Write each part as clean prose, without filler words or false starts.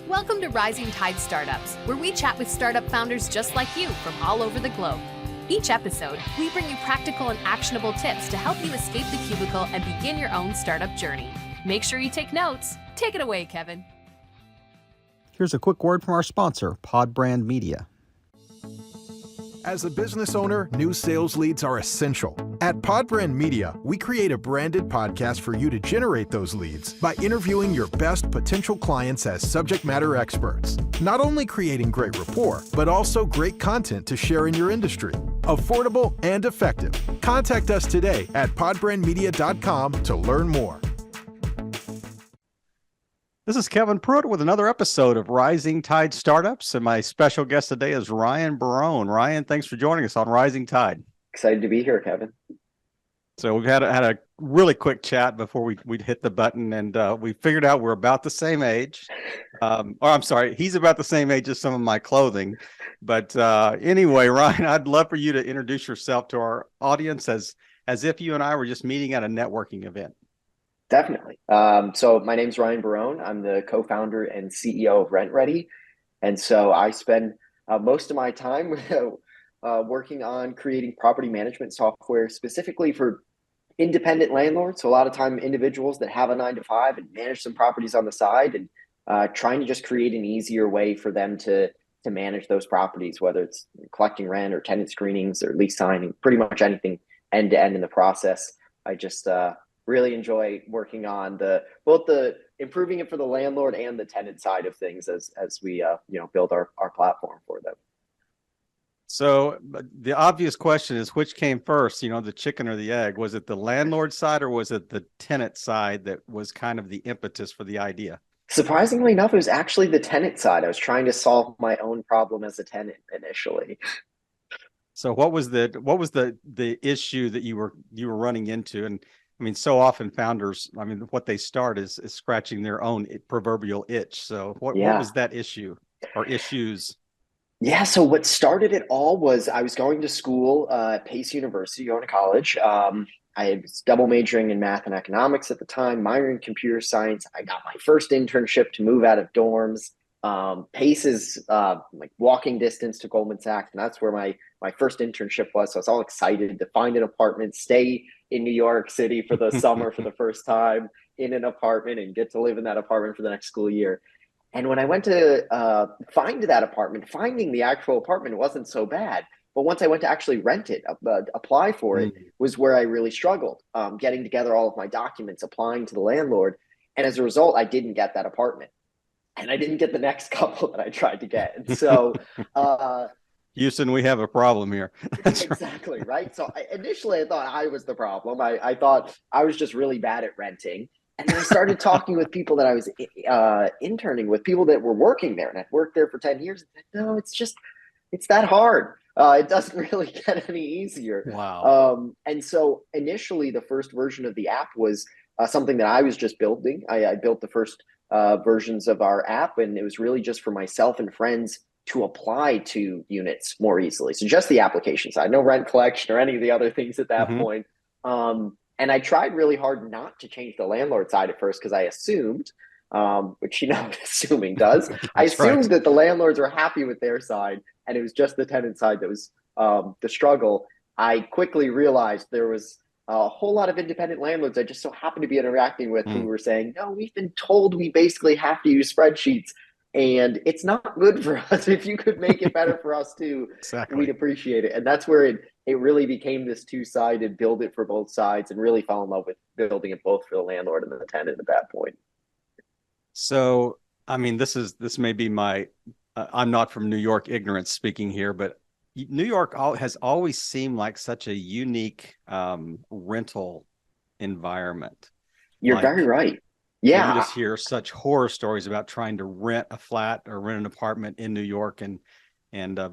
Welcome to Rising Tide Startups, where we chat with startup founders just like you from all over the globe. Each episode, we bring you practical and actionable tips to help you escape the cubicle and begin your own startup journey. Make sure you take notes. Take it away, Kevin. Here's a quick word from our sponsor, Podbrand Media. As a business owner, new sales leads are essential. At Podbrand Media, we create a branded podcast for you to generate those leads by interviewing your best potential clients as subject matter experts. Not only creating great rapport, but also great content to share in your industry. Affordable and effective. Contact us today at podbrandmedia.com to learn more. This is Kevin Pruitt with another episode of Rising Tide Startups, and my special guest today is Ryan Barone. Ryan, thanks for joining us on Rising Tide. Excited to be here, Kevin. So we've had a really quick chat before we'd hit the button, and we figured out we're about the same age. Or I'm sorry, he's about the same age as some of my clothing. But anyway, Ryan, I'd love for you to introduce yourself to our audience as if you and I were just meeting at a networking event. Definitely. So my name's Ryan Barone. I'm the co-founder and CEO of RentRedi. And so I spend most of my time working on creating property management software specifically for independent landlords. So a lot of time individuals that have a 9-to-5 and manage some properties on the side, and trying to just create an easier way for them to manage those properties, whether it's collecting rent or tenant screenings or lease signing, pretty much anything end to end in the process. I just really enjoy working on both the improving it for the landlord and the tenant side of things as we build our platform for them. So the obvious question is, which came first, the chicken or the egg? Was it the landlord side or was it the tenant side that was kind of the impetus for the idea? Surprisingly enough, it was actually the tenant side. I was trying to solve my own problem as a tenant initially. So what was the issue that you were running into? And I mean, so often founders, what they start is scratching their own proverbial itch. So what was that issue or issues? Yeah, so what started it all was I was going to school at Pace University, going to college. I was double majoring in math and economics at the time, minor in computer science. I got my first internship to move out of dorms. Pace is like walking distance to Goldman Sachs, and that's where my first internship was. So I was all excited to find an apartment, stay in New York City for the summer for the first time in an apartment, and get to live in that apartment for the next school year. And when I went to find that apartment, finding the actual apartment wasn't so bad. But once I went to actually rent it, apply for it, was where I really struggled, getting together all of my documents, applying to the landlord. And as a result, I didn't get that apartment. And I didn't get the next couple that I tried to get. And so Houston, we have a problem here. Exactly, right? So initially I thought I was the problem. I thought I was just really bad at renting. And then I started talking with people that I was interning with, people that were working there. And I'd worked there for 10 years. And said, no, it's that hard. It doesn't really get any easier. Wow. And so initially the first version of the app was something that I was just building. I built the first versions of our app, and it was really just for myself and friends to apply to units more easily. So just the application side, no rent collection or any of the other things at that point. And I tried really hard not to change the landlord side at first because I assumed, which assuming does, I assumed that the landlords were happy with their side and it was just the tenant side that was the struggle. I quickly realized there was a whole lot of independent landlords I just so happened to be interacting with who were saying, no, we've been told we basically have to use spreadsheets. And it's not good for us. If you could make it better for us too, exactly, we'd appreciate it. And that's where it really became this two-sided, build it for both sides, and really fell in love with building it both for the landlord and the tenant at that point. So, this may be my, I'm not from New York ignorance speaking here, but New York has always seemed like such a unique rental environment. You're very right. Yeah. You just hear such horror stories about trying to rent a flat or rent an apartment in New York and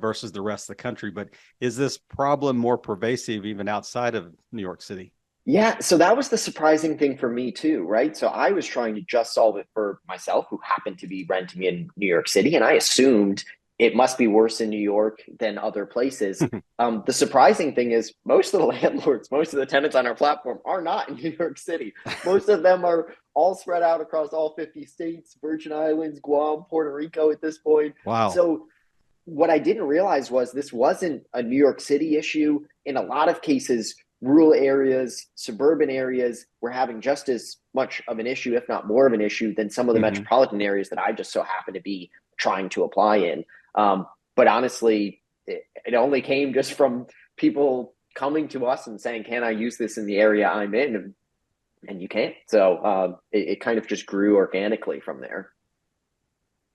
versus the rest of the country. But is this problem more pervasive even outside of New York City? Yeah. So that was the surprising thing for me too, right? So I was trying to just solve it for myself, who happened to be renting in New York City. And I assumed it must be worse in New York than other places. The surprising thing is most of the landlords, most of the tenants on our platform are not in New York City. Most of them are all spread out across all 50 states, Virgin Islands, Guam, Puerto Rico at this point. Wow. So what I didn't realize was this wasn't a New York City issue. In a lot of cases, rural areas, suburban areas were having just as much of an issue, if not more of an issue, than some of the metropolitan areas that I just so happen to be trying to apply in. But honestly, it only came just from people coming to us and saying, can I use this in the area I'm in? And you can't. So it kind of just grew organically from there.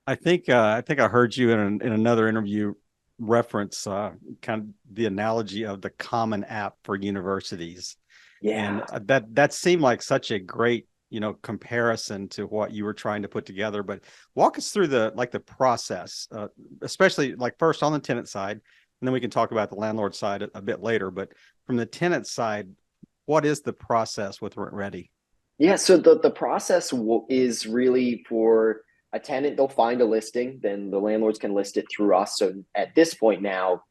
I think I heard you in another interview reference kind of the analogy of the common app for universities. Yeah. And that seemed like such a great, comparison to what you were trying to put together. But walk us through the process, especially like first on the tenant side, and then we can talk about the landlord side a bit later. But from the tenant side, what is the process with RentRedi? Yeah. So the process is really for a tenant, they'll find a listing, then the landlords can list it through us. So at this point now,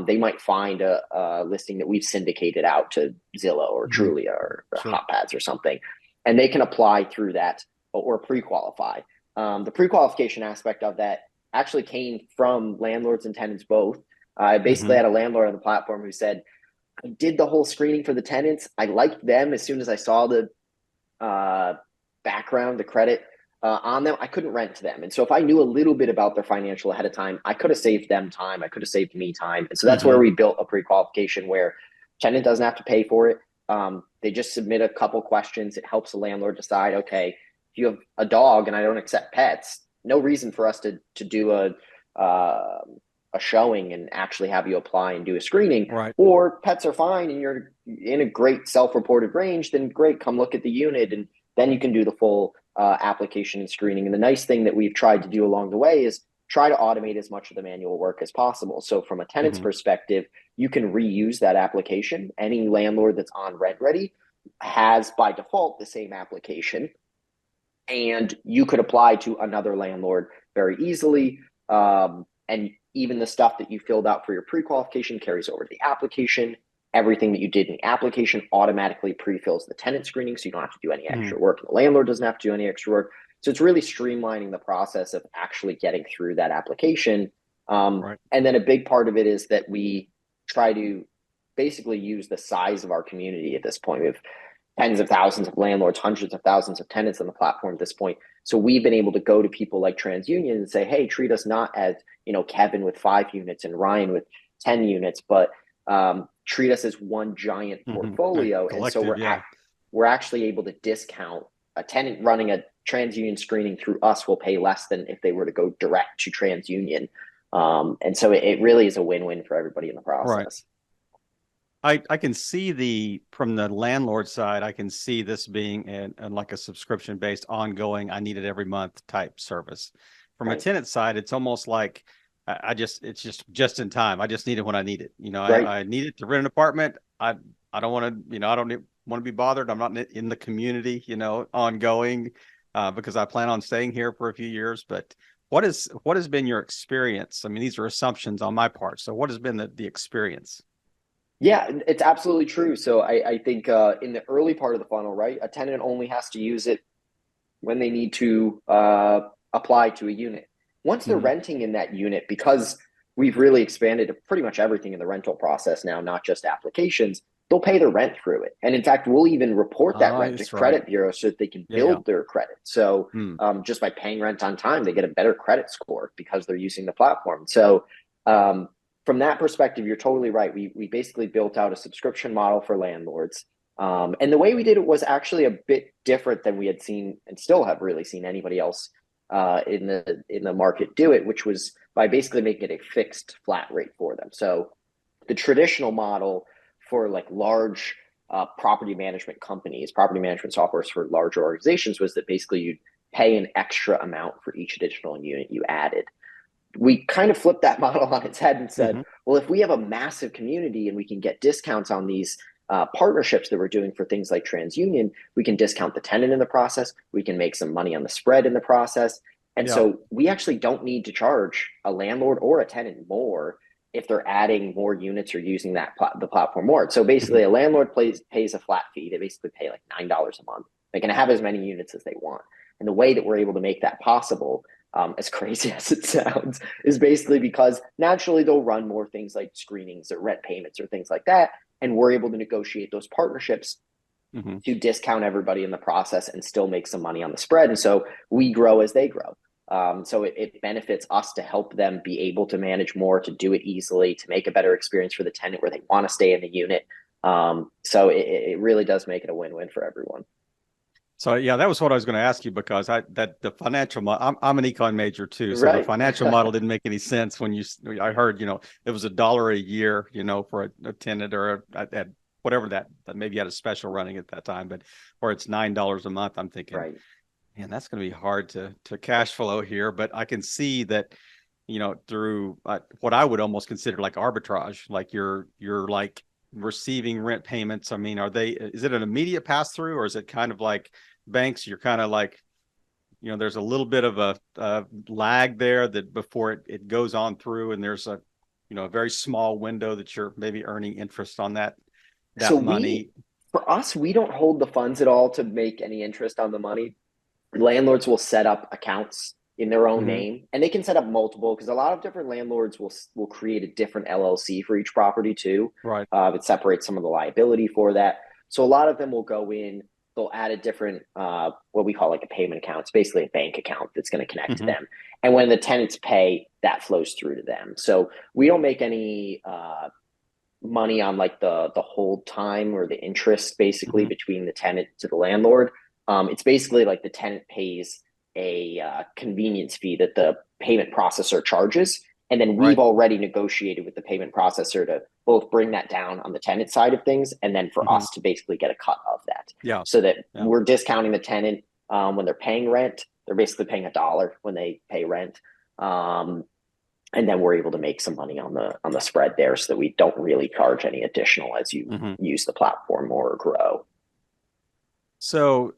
they might find a listing that we've syndicated out to Zillow or Trulia or HotPads or something, and they can apply through that or pre-qualify. The pre-qualification aspect of that actually came from landlords and tenants both. I basically had a landlord on the platform who said, I did the whole screening for the tenants. I liked them as soon as I saw the background, the credit on them. I couldn't rent to them. And so if I knew a little bit about their financial ahead of time, I could have saved them time. I could have saved me time. And so that's where we built a pre-qualification where tenant doesn't have to pay for it. They just submit a couple questions. It helps the landlord decide, okay, if you have a dog and I don't accept pets, no reason for us to do a showing and actually have you apply and do a screening. Right. Or pets are fine and you're in a great self-reported range, then great, come look at the unit and then you can do the full application and screening. And the nice thing that we've tried to do along the way is try to automate as much of the manual work as possible. So from a tenant's perspective, you can reuse that application. Any landlord that's on RentRedi has by default the same application, and you could apply to another landlord very easily. And even the stuff that you filled out for your pre-qualification carries over to the application. Everything that you did in the application automatically pre-fills the tenant screening, so you don't have to do any extra work. And the landlord doesn't have to do any extra work. So it's really streamlining the process of actually getting through that application. And then a big part of it is that we try to basically use the size of our community at this point. We have tens of thousands of landlords, hundreds of thousands of tenants on the platform at this point. So we've been able to go to people like TransUnion and say, hey, treat us not as, Kevin with 5 units and Ryan with 10 units, but treat us as one giant portfolio. And so we're actually able to discount a tenant running a TransUnion screening through us will pay less than if they were to go direct to TransUnion. And so it really is a win-win for everybody in the process. I can see from the landlord side, I can see this being like a subscription based ongoing, I need it every month type service. From a tenant side, it's almost like it's just in time. I just need it when I need it. I need it to rent an apartment. I don't want to, I don't want to be bothered. I'm not in the community, ongoing, because I plan on staying here for a few years. But what has been your experience? I mean, these are assumptions on my part. So what has been the experience? Yeah, it's absolutely true. So I think in the early part of the funnel, right, a tenant only has to use it when they need to apply to a unit. Once they're renting in that unit, because we've really expanded to pretty much everything in the rental process now, not just applications, they'll pay their rent through it. And in fact, we'll even report that rent to credit bureau so that they can build their credit. So just by paying rent on time, they get a better credit score because they're using the platform. So from that perspective, you're totally right. We basically built out a subscription model for landlords. And the way we did it was actually a bit different than we had seen and still have really seen anybody else in the market do it, which was by basically making it a fixed flat rate for them. So the traditional model for like large property management companies, property management softwares for larger organizations was that basically you'd pay an extra amount for each additional unit you added. We kind of flipped that model on its head and said, well, if we have a massive community and we can get discounts on these partnerships that we're doing for things like TransUnion, we can discount the tenant in the process. We can make some money on the spread in the process. And Yeah. so we actually don't need to charge a landlord or a tenant more if they're adding more units or using the platform more. So basically, a landlord pays a flat fee. They basically pay like $9 a month. They can have as many units as they want. And the way that we're able to make that possible, as crazy as it sounds, is basically because naturally they'll run more things like screenings or rent payments or things like that. And we're able to negotiate those partnerships to discount everybody in the process and still make some money on the spread. And so we grow as they grow. So it benefits us to help them be able to manage more, to do it easily, to make a better experience for the tenant where they want to stay in the unit. So it really does make it a win-win for everyone. So yeah, that was what I was going to ask you, because the financial model, I'm an econ major too. So Right. the financial model didn't make any sense when I heard, it was $1 a year, for a tenant or at whatever that maybe you had a special running at that time, but or it's $9 a month. I'm thinking, Right. man, that's going to be hard to cash flow here. But I can see that, through what I would almost consider like arbitrage, like you're like receiving rent payments. I mean, is it an immediate pass through, or is it kind of like banks? You're kind of like, there's a little bit of a lag there that before it goes on through, and there's a very small window that you're maybe earning interest on that So money. for us, we don't hold the funds at all to make any interest on the money. Landlords will set up accounts in their own name, and they can set up multiple, because a lot of different landlords will create a different LLC for each property too. Right. It separates some of the liability for that. So a lot of them will go in, they'll add a different, what we call like a payment account. It's basically a bank account that's going to connect to them. And when the tenants pay, that flows through to them. So we don't make any money on like the hold time or the interest basically between the tenant to the landlord. It's basically like the tenant pays a convenience fee that the payment processor charges. And then we've already negotiated with the payment processor to both bring that down on the tenant side of things, and then for us to basically get a cut of that. Yeah. So that we're discounting the tenant when they're paying rent. They're basically paying $1 when they pay rent. And then we're able to make some money on the spread there, so that we don't really charge any additional as you use the platform or grow. So,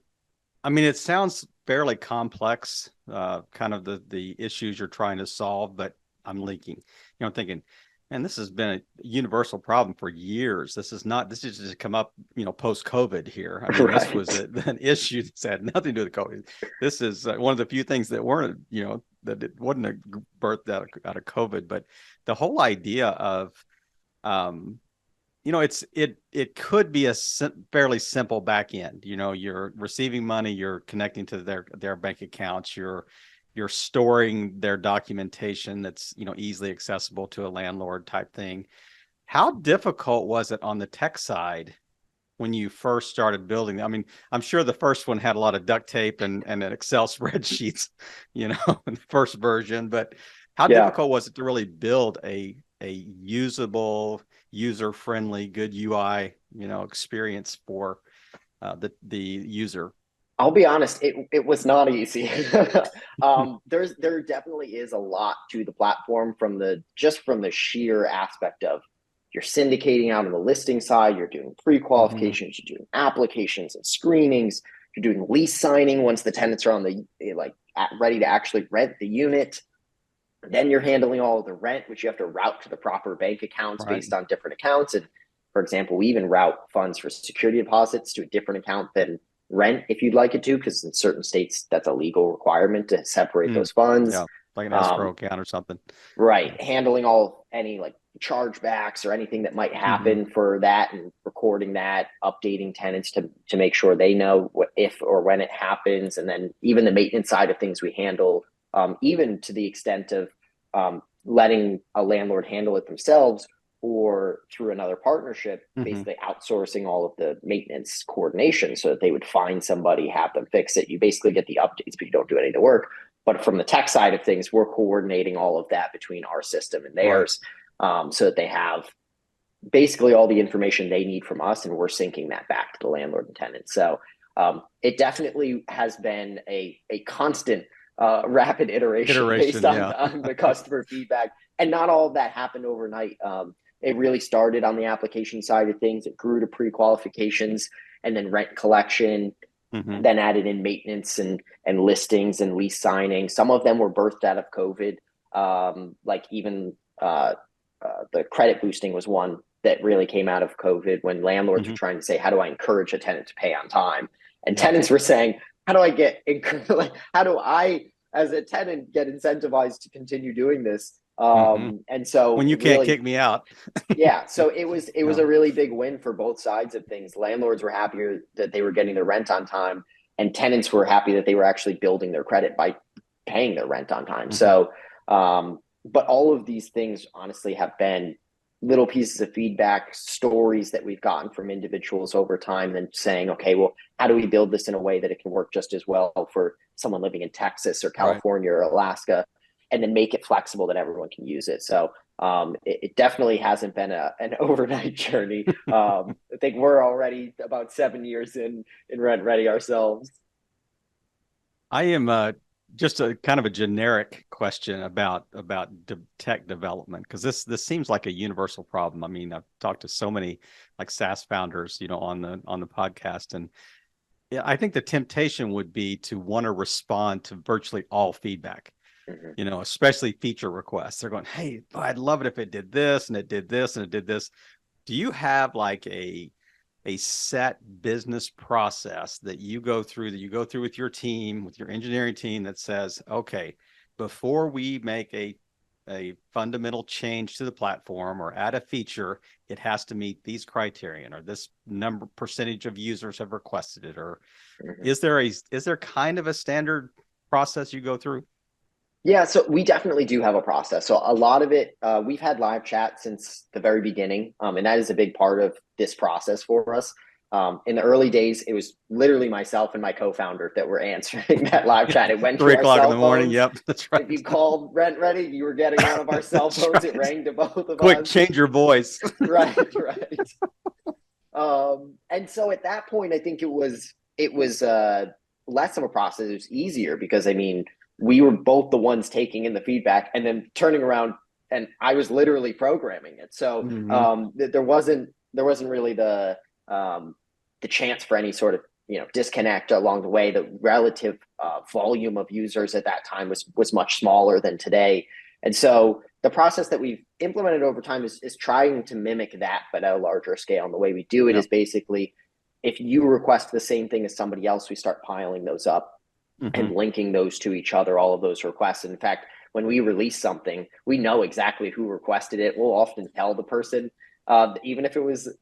I mean, it sounds fairly complex, kind of the issues you're trying to solve, but I'm thinking, man, this has been a universal problem for years. This is just come up, post-COVID here. I mean, This was an issue that's had nothing to do with COVID. This is one of the few things that weren't, that it wasn't a birth out of COVID, but the whole idea of, it could be a fairly simple back end. You're receiving money, you're connecting to their bank accounts, you're storing their documentation that's, easily accessible to a landlord type thing. How difficult was it on the tech side when you first started building? I mean, I'm sure the first one had a lot of duct tape and an Excel spreadsheets, in the first version, but how difficult was it to really build a usable, user-friendly, good UI, experience for the user? I'll be honest, it was not easy. There definitely is a lot to the platform from the sheer aspect of you're syndicating out on the listing side, you're doing pre-qualifications, you're doing applications and screenings, you're doing lease signing once the tenants are on ready to actually rent the unit. Then you're handling all of the rent, which you have to route to the proper bank accounts based on different accounts. And for example, we even route funds for security deposits to a different account than rent if you'd like it to, because in certain states that's a legal requirement to separate those funds. Yeah, like an escrow account or something. Right. Handling any like chargebacks or anything that might happen for that, and recording that, updating tenants to make sure they know if or when it happens. And then even the maintenance side of things we handle, even to the extent of letting a landlord handle it themselves or through another partnership, basically outsourcing all of the maintenance coordination so that they would find somebody, have them fix it. You basically get the updates, but you don't do any of the work. But from the tech side of things, we're coordinating all of that between our system and theirs, so that they have basically all the information they need from us, and we're syncing that back to the landlord and tenant. So it definitely has been a constant rapid iteration based on the customer feedback. And not all of that happened overnight. It really started on the application side of things. It grew to pre-qualifications and then rent collection. Mhm. then added in maintenance and listings and lease signing. Some of them were birthed out of COVID. Like even the credit boosting was one that really came out of COVID, when landlords were Mhm. trying to say, how do I encourage a tenant to pay on time? And Yeah. tenants were saying, how do I like, how do I, as a tenant, get incentivized to continue doing this? Mhm. And so When you it can't really, kick me out. yeah, so it was Yeah. a really big win for both sides of things. Landlords were happier that they were getting their rent on time, and tenants were happy that they were actually building their credit by paying their rent on time. Mhm. So, but all of these things honestly have been little pieces of feedback, stories that we've gotten from individuals over time, and saying, okay, well, how do we build this in a way that it can work just as well for someone living in Texas or Right. California or Alaska, and then make it flexible that everyone can use it. So it definitely hasn't been an overnight journey. I think we're already about 7 years in RentRedi ourselves. I am just a kind of a generic question about tech development, because this seems like a universal problem. I mean, I've talked to so many like SaaS founders, on the podcast, and yeah, I think the temptation would be to want to respond to virtually all feedback. Especially feature requests. They're going, hey, I'd love it if it did this and it did this and it did this. Do you have like a set business process that you go through with your team, with your engineering team, that says, okay, before we make a fundamental change to the platform or add a feature, it has to meet these criterion, or this percentage of users have requested it, or is there kind of a standard process you go through? Yeah, so we definitely do have a process. So a lot of it, we've had live chat since the very beginning, and that is a big part of this process for us. In the early days, it was literally myself and my co-founder that were answering that live chat. It went to 3 our o'clock in cell the morning. phones. Yep, that's right. If you called RentRedi, you were getting one of our cell That's phones. It right. rang to both of Quick, us. change your voice. Right, right. And so at that point, I think it was less of a process. It was easier because, I mean, we were both the ones taking in the feedback and then turning around, and I was literally programming it. So there wasn't really the chance for any sort of disconnect along the way. The relative volume of users at that time was much smaller than today, and so the process that we've implemented over time is trying to mimic that, but at a larger scale. And the way we do it is basically, if you request the same thing as somebody else, we start piling those up and linking those to each other, all of those requests. And in fact, when we release something, we know exactly who requested it. We'll often tell the person, even if it was,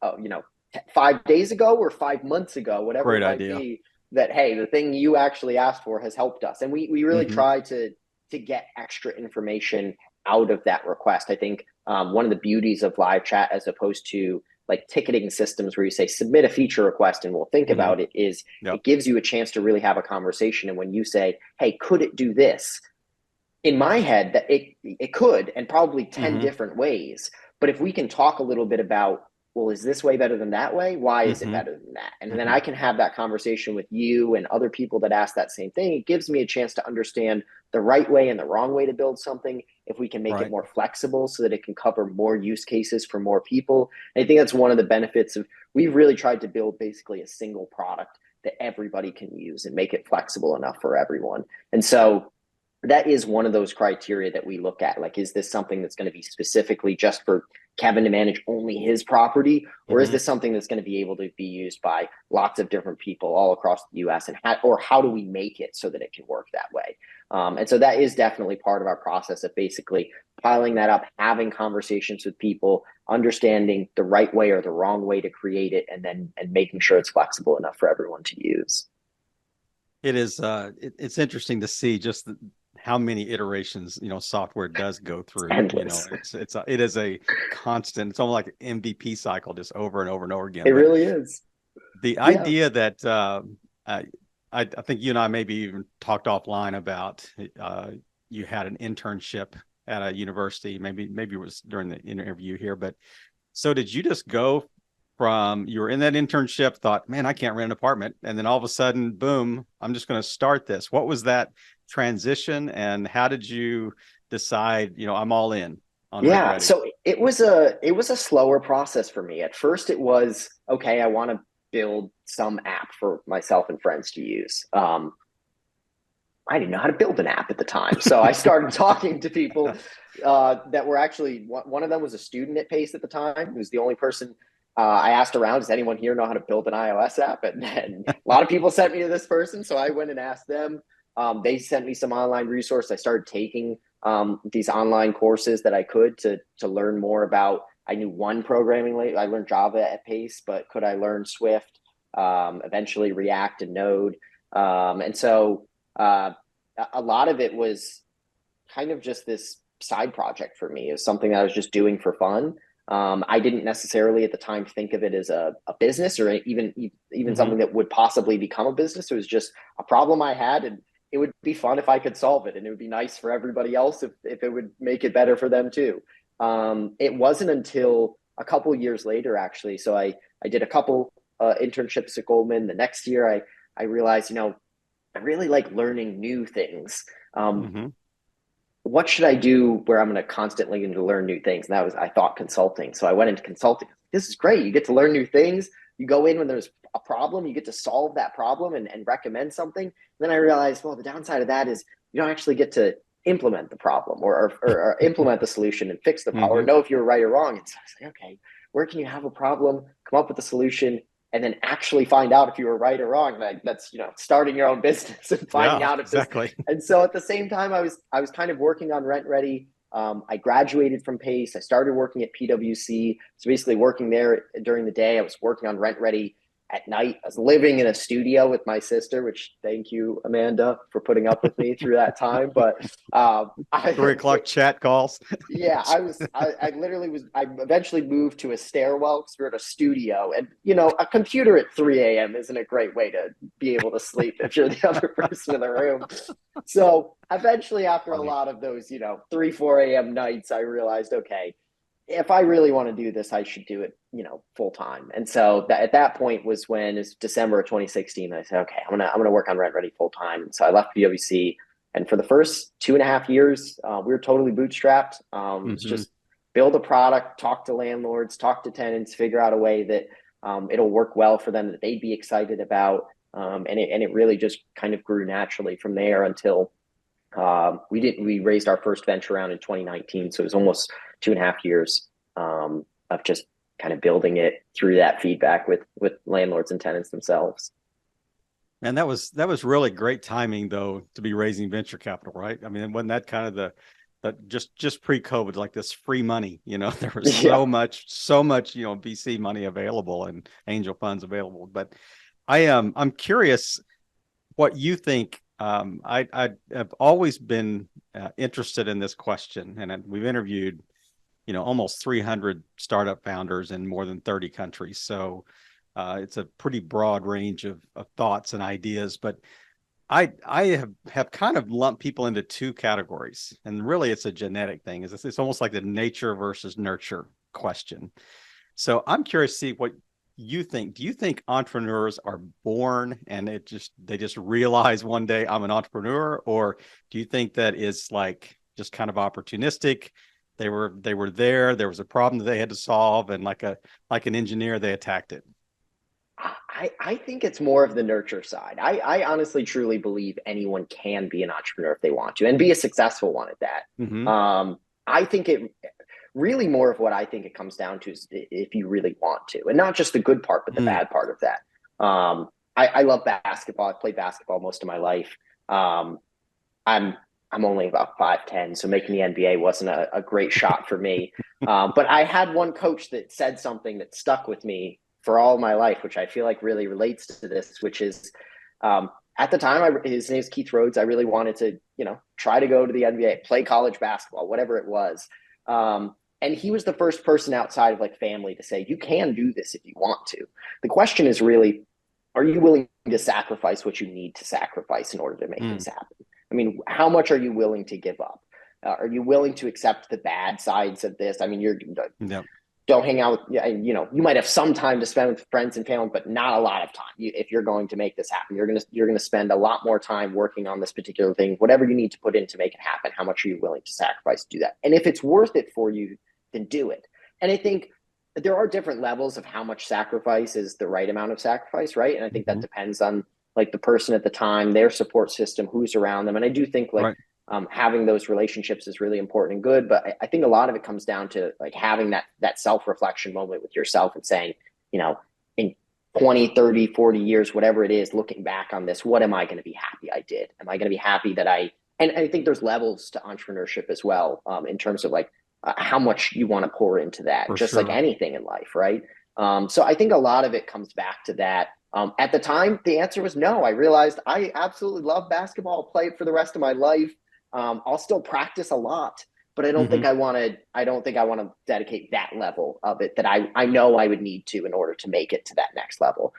5 days ago or 5 months ago, whatever Great it might idea. be, that, hey, the thing you actually asked for has helped us. And we really try to get extra information out of that request. I think one of the beauties of live chat, as opposed to like ticketing systems where you say submit a feature request and we'll think about it, is it gives you a chance to really have a conversation. And when you say, hey, could it do this? In my head, that it could, and probably 10 different ways. But if we can talk a little bit about, well, is this way better than that way? Why is it better than that? And then I can have that conversation with you and other people that ask that same thing. It gives me a chance to understand the right way and the wrong way to build something. If we can make it more flexible so that it can cover more use cases for more people. And I think that's one of the benefits of, we've really tried to build basically a single product that everybody can use and make it flexible enough for everyone. And so that is one of those criteria that we look at. Like, is this something that's going to be specifically just for Kevin to manage only his property? Or is this something that's going to be able to be used by lots of different people all across the US? And how do we make it so that it can work that way? And so that is definitely part of our process of basically piling that up, having conversations with people, understanding the right way or the wrong way to create it, and making sure it's flexible enough for everyone to use. It is it's interesting to see just how many iterations software does go through. It is a constant. It's almost like an MVP cycle, just over and over and over again. It really is. The idea that I think you and I maybe even talked offline about you had an internship at a university. Maybe it was during the interview here. But so did you just go from, you were in that internship, thought, man, I can't rent an apartment, and then all of a sudden, boom, I'm just going to start this? What was that transition, and how did you decide, I'm all in on so it was a slower process for me. At first it was, okay, I want to build some app for myself and friends to use. I didn't know how to build an app at the time. So I started talking to people that were actually, one of them was a student at Pace at the time. He was the only person I asked around, does anyone here know how to build an iOS app? And a lot of people sent me to this person. So I went and asked them. They sent me some online resource. I started taking these online courses that I could to learn more about. I knew one programming language. I learned Java at Pace, but could I learn Swift, eventually React and Node? And so a lot of it was kind of just this side project for me. It was something that I was just doing for fun. I didn't necessarily at the time think of it as a business or even something that would possibly become a business. It was just a problem I had, and it would be fun if I could solve it, and it would be nice for everybody else if it would make it better for them too. It wasn't until a couple years later, actually. So I did a couple internships at Goldman. The next year, I realized, I really like learning new things. What should I do where I'm going to constantly learn new things? And that was, I thought, consulting. So I went into consulting. This is great. You get to learn new things. You go in when there's a problem, you get to solve that problem and recommend something. And then I realized, well, the downside of that is you don't actually get to implement the problem or implement the solution and fix the problem or know if you're right or wrong. And so I was like, okay, where can you have a problem, come up with a solution, and then actually find out if you were right or wrong? Like that's, starting your own business and finding out if exactly. And so at the same time, I was kind of working on RentRedi. I graduated from Pace. I started working at PwC. So basically working there during the day. I was working on RentRedi at night. I was living in a studio with my sister, which thank you, Amanda, for putting up with me through that time. But 3 o'clock chat calls. Yeah, I eventually moved to a stairwell because we're at a studio, and a computer at 3 a.m. isn't a great way to be able to sleep if you're the other person in the room. So eventually, after a lot of those 3 4 a.m. nights, I realized, okay, if I really want to do this, I should do it full time. And so at that point was when it's December of 2016. I said, okay, I'm gonna work on RentRedi full time. And so I left PwC. And for the first 2.5 years, we were totally bootstrapped. It's just build a product, talk to landlords, talk to tenants, figure out a way that it'll work well for them, that they'd be excited about. And it really just kind of grew naturally from there until we raised our first venture round in 2019. So it was almost 2.5 years of just kind of building it through that feedback with landlords and tenants themselves. And that was really great timing, though, to be raising venture capital, right? I mean, wasn't that kind of just pre-COVID, like this free money, there was so much, VC money available and angel funds available. But I'm curious what you think. I have always been interested in this question, and we've interviewed, almost 300 startup founders in more than 30 countries. So it's a pretty broad range of thoughts and ideas, but I have kind of lumped people into 2 categories, and really it's a genetic thing. It's almost like the nature versus nurture question. So I'm curious to see what you think. Do you think entrepreneurs are born and they just realize one day I'm an entrepreneur, or do you think that is like just kind of opportunistic? They were there was a problem that they had to solve, and like an engineer, they attacked it. I think it's more of the nurture side. I honestly truly believe anyone can be an entrepreneur if they want to, and be a successful one at that. I think it really, more of what I think it comes down to is if you really want to, and not just the good part, but the bad part of that. I love basketball. I played basketball most of my life. I'm only about 5'10", so making the NBA wasn't a great shot for me. But I had one coach that said something that stuck with me for all my life, which I feel like really relates to this, which is at the time, his name is Keith Rhodes. I really wanted to, try to go to the NBA, play college basketball, whatever it was. And he was the first person outside of like family to say, you can do this if you want to. The question is really, are you willing to sacrifice what you need to sacrifice in order to make this happen? I mean, how much are you willing to give up? Are you willing to accept the bad sides of this? I mean, don't hang out with, you might have some time to spend with friends and family, but not a lot of time. If you're going to make this happen, you're going to spend a lot more time working on this particular thing, whatever you need to put in to make it happen. How much are you willing to sacrifice to do that? And if it's worth it for you, then do it. And I think there are different levels of how much sacrifice is the right amount of sacrifice, right? And I think that depends on like the person at the time, their support system, who's around them. And I do think like having those relationships is really important and good. But I think a lot of it comes down to like having that self-reflection moment with yourself and saying, you know, in 20, 30, 40 years, whatever it is, looking back on this, what am I going to be happy I did? Am I going to be happy that and I think there's levels to entrepreneurship as well, in terms of like how much you want to pour into that, For just sure. like anything in life, right? So I think a lot of it comes back to that. At the time, the answer was no. I realized I absolutely love basketball. I'll play it for the rest of my life. I'll still practice a lot, but I don't think I want to dedicate that level of it that I know I would need to in order to make it to that next level.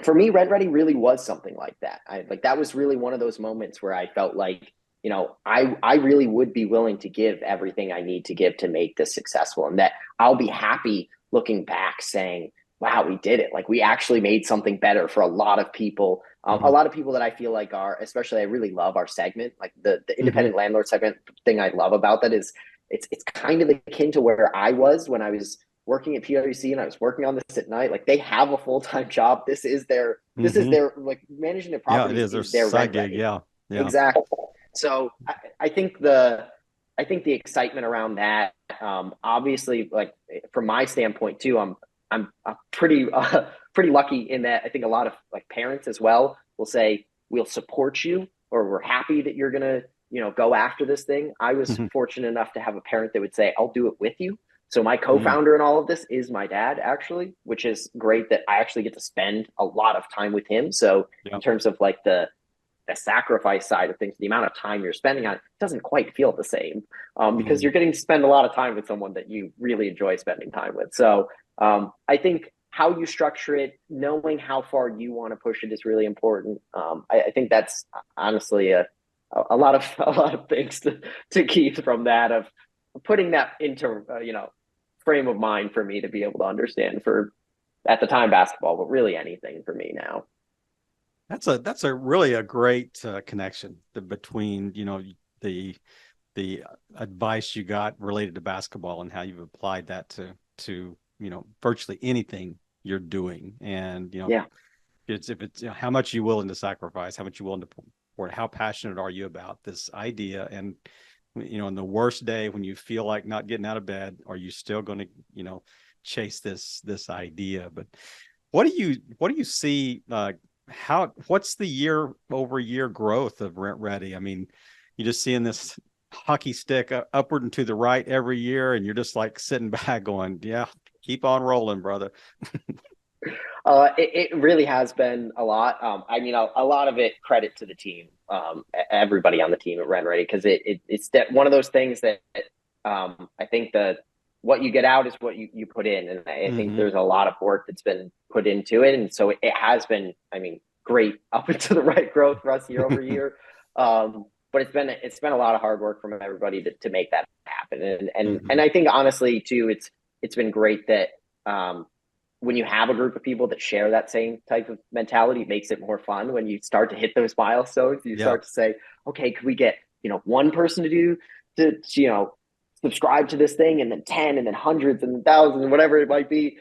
For me, RentRedi really was something like that. That was really one of those moments where I felt like, you know, I really would be willing to give everything I need to give to make this successful, and that I'll be happy looking back saying, wow, we did it. Like we actually made something better for a lot of people. A lot of people that I feel like are, especially I really love our segment, like the independent landlord segment. Thing I love about that is it's kind of akin to where I was when I was working at PwC and I was working on this at night. Like they have a full-time job. This is their like managing their properties. Yeah, it is is their their side rent gig. ready. Yeah. Exactly. So I think the excitement around that, obviously, like from my standpoint too, I'm pretty lucky in that I think a lot of like parents as well will say we'll support you, or we're happy that you're gonna, you know, go after this thing. I was fortunate enough to have a parent that would say I'll do it with you. So my co-founder in all of this is my dad, actually, which is great that I actually get to spend a lot of time with him. So in terms of like the sacrifice side of things, the amount of time you're spending on it doesn't quite feel the same, because you're getting to spend a lot of time with someone that you really enjoy spending time with. So I think how you structure it, knowing how far you want to push it is really important. I think that's honestly a lot of things to keep from that, of putting that into frame of mind for me to be able to understand, for at the time basketball, but really anything for me now. That's a really a great connection between, you know, the advice you got related to basketball and how you've applied that to you know, virtually anything you're doing. And you know, it's you know, how much you willing to sacrifice, how much you willing to pour, how passionate are you about this idea. And you know, in the worst day when you feel like not getting out of bed, are you still going to, you know, chase this idea? But what do you see, what's the year-over-year growth of RentRedi? I mean, you're just seeing this hockey stick upward and to the right every year, and you're just like sitting back going, yeah, keep on rolling, brother. It really has been a lot. I mean, a lot of it credit to the team, everybody on the team at RentRedi, because it's one of those things that I think that what you get out is what you put in. And I think there's a lot of work that's been put into it. And so it has been, I mean, great up and to the right growth for us year over year. But it's been a lot of hard work from everybody to make that happen. And I think honestly too, it's been great that when you have a group of people that share that same type of mentality, it makes it more fun. When you start to hit those milestones, you start to say, okay, could we get, you know, one person to you know, subscribe to this thing, and then 10, and then hundreds and thousands, and whatever it might be.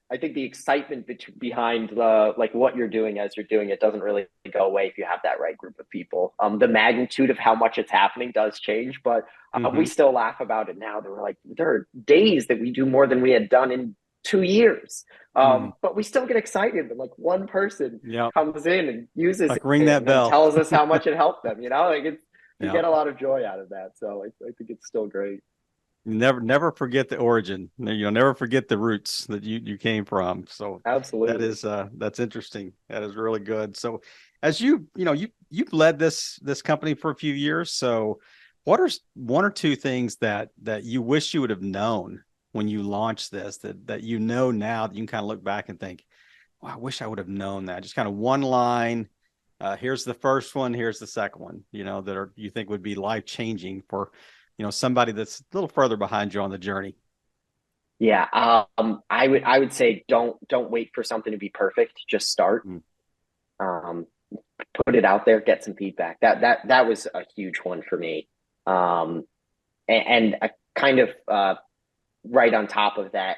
I think the excitement behind like what you're doing as you're doing it doesn't really go away if you have that right group of people. The magnitude of how much it's happening does change, but we still laugh about it now. There are days that we do more than we had done in 2 years, but we still get excited when like one person comes in and uses like it, ring that bell, tells us how much it helped them. You know, like you get a lot of joy out of that. So I think it's still great. Never forget the origin. You'll never forget the roots that you came from. So absolutely, that's interesting. That is really good. So as you've led this company for a few years. So what are one or two things that you wish you would have known when you launched this, that you know now that you can kind of look back and think, oh, I wish I would have known that? Just kind of one line. Here's the first one. Here's the second one. You know, that you think would be life-changing for, you know, somebody that's a little further behind you on the journey. Yeah. I would say, don't wait for something to be perfect. Just start. Put it out there, get some feedback. That was a huge one for me. And a kind of right on top of that,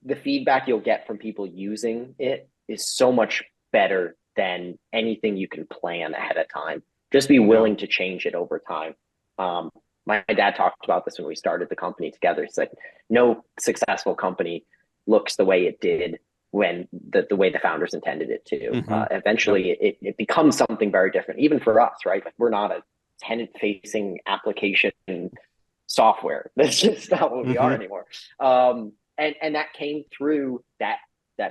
the feedback you'll get from people using it is so much better than anything you can plan ahead of time. Just be willing to change it over time. My dad talked about this when we started the company together. It's like no successful company looks the way it did when the way the founders intended it to. Eventually, it becomes something very different, even for us, right? Like we're not a tenant-facing application software. That's just not what we are anymore. And that came through that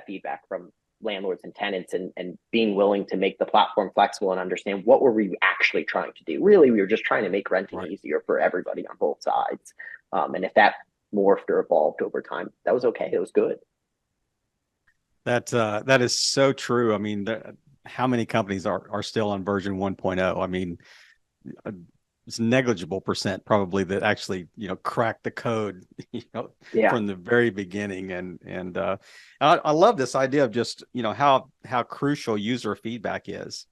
feedback from landlords and tenants, and being willing to make the platform flexible and understand what were we actually trying to do. Really, we were just trying to make renting easier for everybody on both sides. And if that morphed or evolved over time, that was okay. It was good. That is so true. I mean, how many companies are still on version 1.0? I mean, it's negligible percent probably that actually, crack the code, from the very beginning. And I love this idea of just, how crucial user feedback is.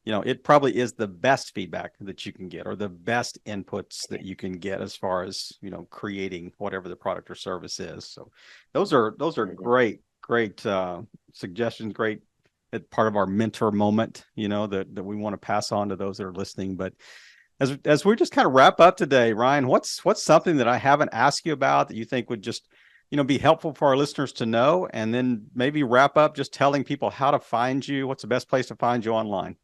It probably is the best feedback that you can get, or the best inputs that you can get as far as, creating whatever the product or service is. So those are great suggestions, great part of our mentor moment, that we want to pass on to those that are listening. But as we just kind of wrap up today, Ryan, what's something that I haven't asked you about that you think would just, be helpful for our listeners to know? And then maybe wrap up just telling people how to find you. What's the best place to find you online?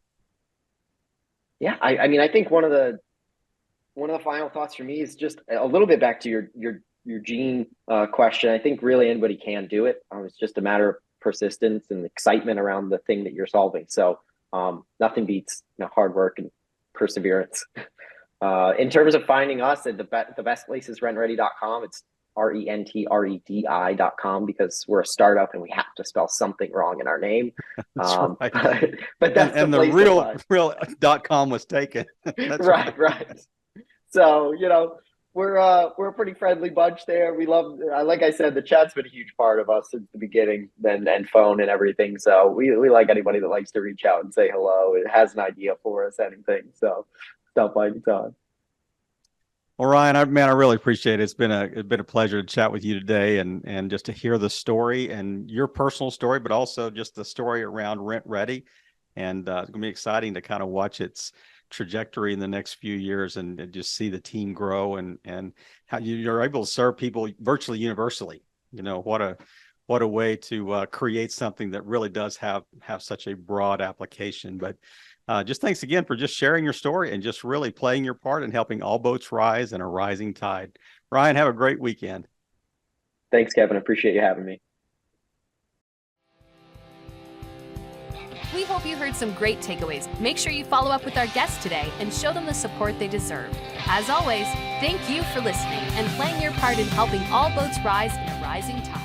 Yeah, I mean, I think one of the final thoughts for me is just a little bit back to your gene question. I think really anybody can do it. It's just a matter of persistence and excitement around the thing that you're solving. So nothing beats hard work and perseverance. In terms of finding us, the best place is rentredi.com. It's RentRedi.com, because we're a startup and we have to spell something wrong in our name. But that's and the real .com was taken. That's right. So we're a pretty friendly bunch there. We love, like I said, the chat's been a huge part of us since the beginning, and phone and everything. So we like anybody that likes to reach out and say hello. It has an idea for us, anything. So stop by anytime. Well, Ryan, I really appreciate it. It's been a pleasure to chat with you today, and just to hear the story and your personal story, but also just the story around RentRedi. And it's gonna be exciting to kind of watch its trajectory in the next few years, and just see the team grow, and how you're able to serve people virtually universally. What a way to create something that really does have such a broad application. But just thanks again for just sharing your story and just really playing your part in helping all boats rise in a rising tide. Ryan, have a great weekend. Thanks, Kevin. Appreciate you having me. We hope you heard some great takeaways. Make sure you follow up with our guests today and show them the support they deserve. As always, thank you for listening and playing your part in helping all boats rise in a rising tide.